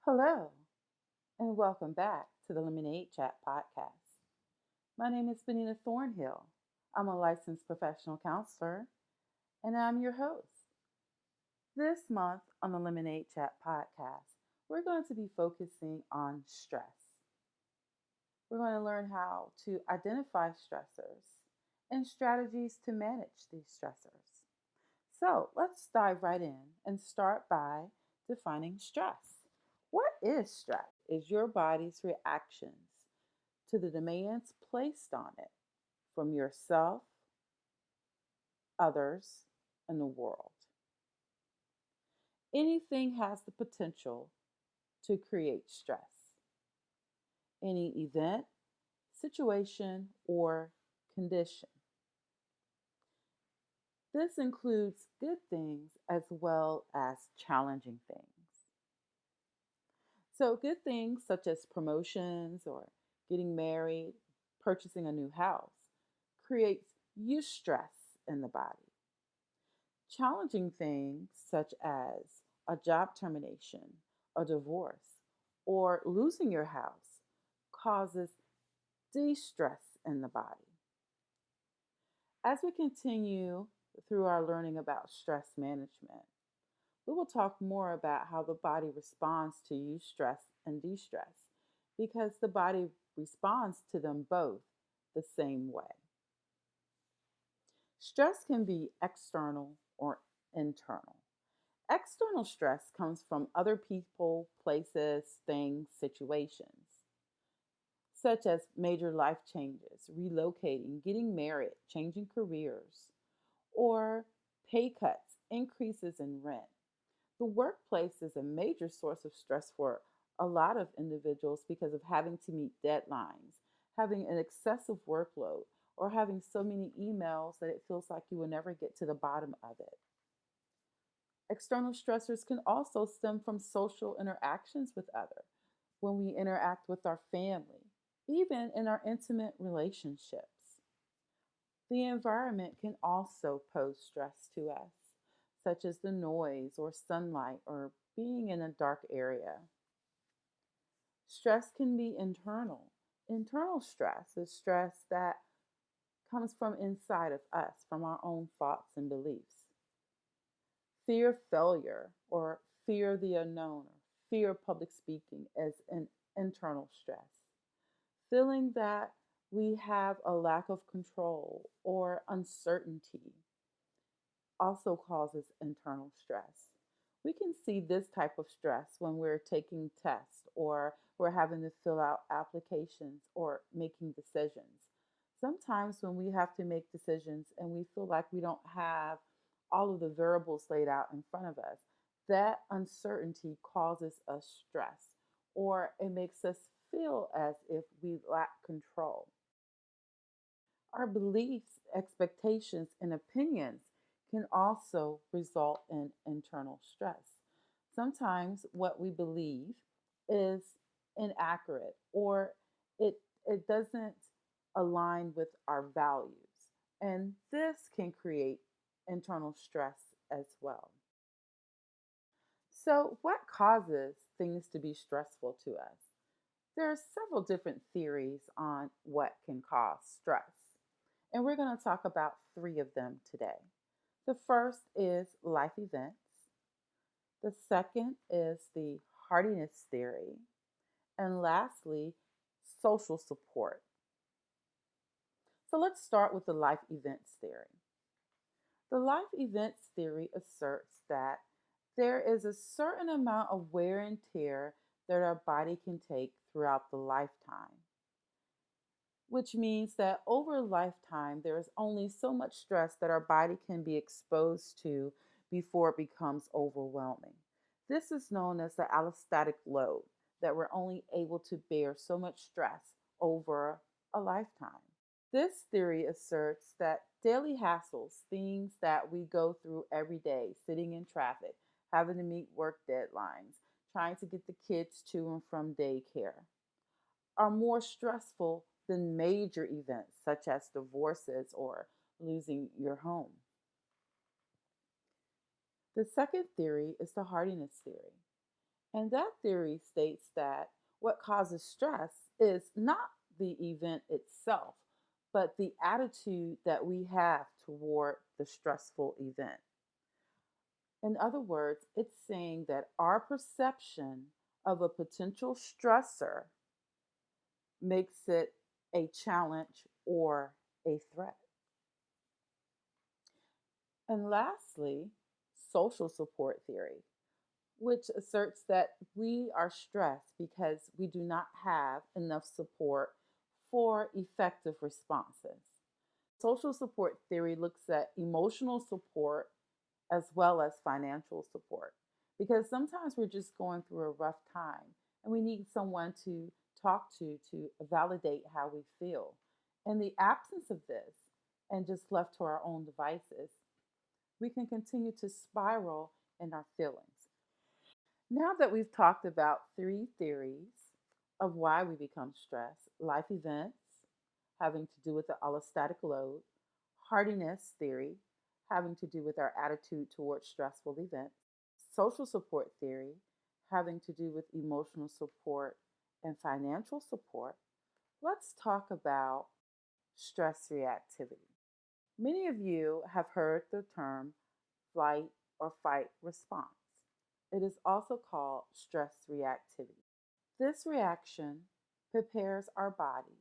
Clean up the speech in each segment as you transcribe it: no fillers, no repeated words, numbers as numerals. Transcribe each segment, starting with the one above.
Hello, and welcome back to the Lemonade Chat podcast. My name is Benita Thornhill. I'm a licensed professional counselor, and I'm your host. This month on the Lemonade Chat podcast, we're going to be focusing on stress. We're going to learn how to identify stressors and strategies to manage these stressors. So let's dive right in and start by defining stress. What is stress? Is your body's reactions to the demands placed on it from yourself, others, and the world. Anything has the potential to create stress. Any event, situation, or condition. This includes good things as well as challenging things. So, good things such as promotions or getting married, purchasing a new house, creates eustress in the body. Challenging things such as a job termination, a divorce, or losing your house causes de-stress in the body. As we continue through our learning about stress management, we will talk more about how the body responds to eustress and de-stress because the body responds to them both the same way. Stress can be external or internal. External stress comes from other people, places, things, situations, such as major life changes, relocating, getting married, changing careers, or pay cuts, increases in rent. The workplace is a major source of stress for a lot of individuals because of having to meet deadlines, having an excessive workload, or having so many emails that it feels like you will never get to the bottom of it. External stressors can also stem from social interactions with others, when we interact with our family, even in our intimate relationships. The environment can also pose stress to us, such as the noise or sunlight or being in a dark area. Stress can be internal. Internal stress is stress that comes from inside of us, from our own thoughts and beliefs. Fear of failure or fear of the unknown or fear of public speaking is an internal stress. Feeling that we have a lack of control or uncertainty also causes internal stress. We can see this type of stress when we're taking tests or we're having to fill out applications or making decisions. Sometimes when we have to make decisions and we feel like we don't have all of the variables laid out in front of us, that uncertainty causes us stress or it makes us feel as if we lack control. Our beliefs, expectations, and opinions can also result in internal stress. Sometimes what we believe is inaccurate or it doesn't align with our values. And this can create internal stress as well. So, what causes things to be stressful to us? There are several different theories on what can cause stress, and we're going to talk about three of them today. The first is life events, the second is the hardiness theory, and lastly, social support. So let's start with the life events theory. The life events theory asserts that there is a certain amount of wear and tear that our body can take throughout the lifetime, which means that over a lifetime, there is only so much stress that our body can be exposed to before it becomes overwhelming. This is known as the allostatic load, that we're only able to bear so much stress over a lifetime. This theory asserts that daily hassles, things that we go through every day, sitting in traffic, having to meet work deadlines, trying to get the kids to and from daycare, are more stressful than major events such as divorces or losing your home. The second theory is the hardiness theory. And that theory states that what causes stress is not the event itself, but the attitude that we have toward the stressful event. In other words, it's saying that our perception of a potential stressor makes it a challenge or a threat. And lastly, social support theory, which asserts that we are stressed because we do not have enough support for effective responses. Social support theory looks at emotional support as well as financial support because sometimes we're just going through a rough time and we need someone to talk to validate how we feel. In the absence of this and just left to our own devices, we can continue to spiral in our feelings. Now that we've talked about three theories of why we become stressed: life events having to do with the allostatic load, hardiness theory having to do with our attitude towards stressful events, social support theory having to do with emotional support and financial support, let's talk about stress reactivity. Many of you have heard the term flight or fight response. It is also called stress reactivity. This reaction prepares our body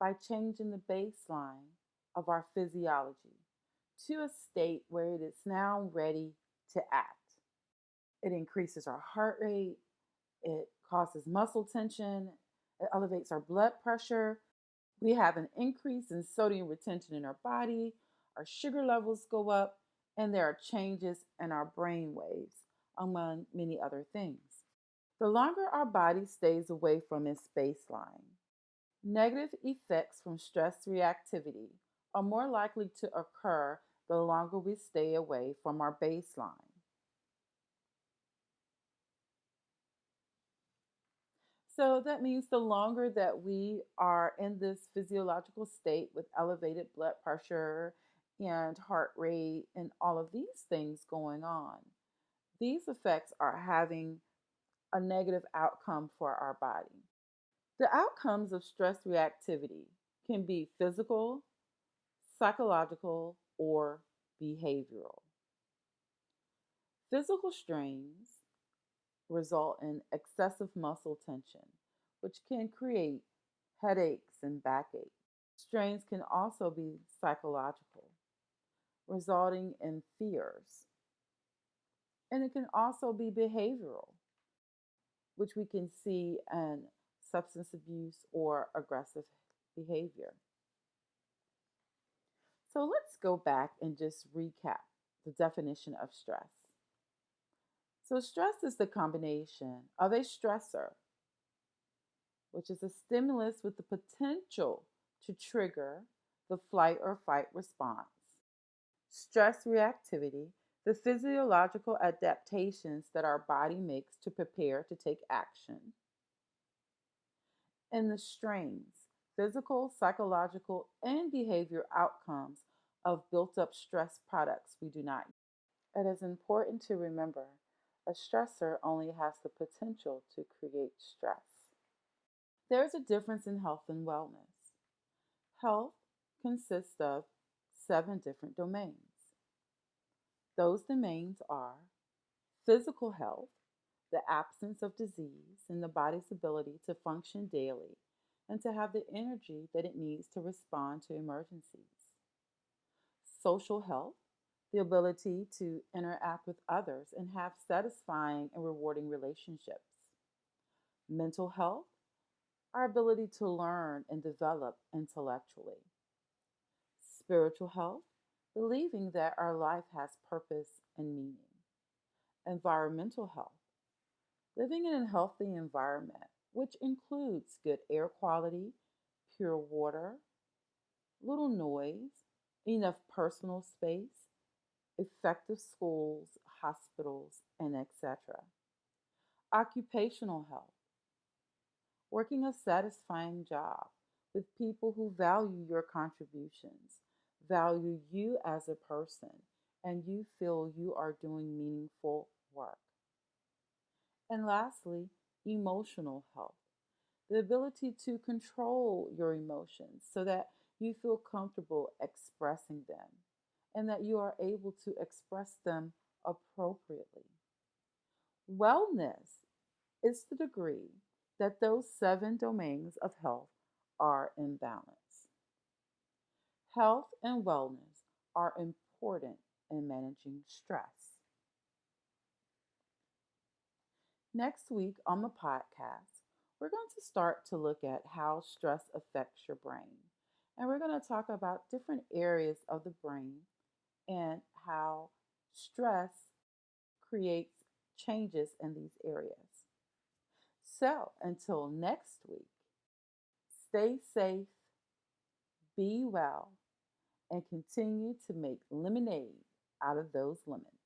by changing the baseline of our physiology to a state where it is now ready to act. It increases our heart rate, it causes muscle tension, it elevates our blood pressure. We have an increase in sodium retention in our body, our sugar levels go up, and there are changes in our brain waves, among many other things. The longer our body stays away from its baseline, negative effects from stress reactivity are more likely to occur the longer we stay away from our baseline. So that means the longer that we are in this physiological state with elevated blood pressure and heart rate and all of these things going on, these effects are having a negative outcome for our body. The outcomes of stress reactivity can be physical, psychological, or behavioral. Physical strains result in excessive muscle tension, which can create headaches and backaches. Strains can also be psychological, resulting in fears. And it can also be behavioral, which we can see in substance abuse or aggressive behavior. So let's go back and just recap the definition of stress. So, stress is the combination of a stressor, which is a stimulus with the potential to trigger the flight or fight response. Stress reactivity, the physiological adaptations that our body makes to prepare to take action. And the strains, physical, psychological, and behavior outcomes of built up stress products we do not use. It is important to remember a stressor only has the potential to create stress. There is a difference in health and wellness. Health consists of 7 different domains. Those domains are physical health, the absence of disease, and the body's ability to function daily and to have the energy that it needs to respond to emergencies. Social health, the ability to interact with others and have satisfying and rewarding relationships. Mental health, our ability to learn and develop intellectually. Spiritual health, believing that our life has purpose and meaning. Environmental health, living in a healthy environment, which includes good air quality, pure water, little noise, enough personal space, effective schools, hospitals, and etc. Occupational health, working a satisfying job with people who value your contributions, value you as a person, and you feel you are doing meaningful work. And lastly, emotional health, the ability to control your emotions so that you feel comfortable expressing them and that you are able to express them appropriately. Wellness is the degree that those seven domains of health are in balance. Health and wellness are important in managing stress. Next week on the podcast, we're going to start to look at how stress affects your brain. And we're going to talk about different areas of the brain and how stress creates changes in these areas. So until next week, stay safe, be well, and continue to make lemonade out of those lemons.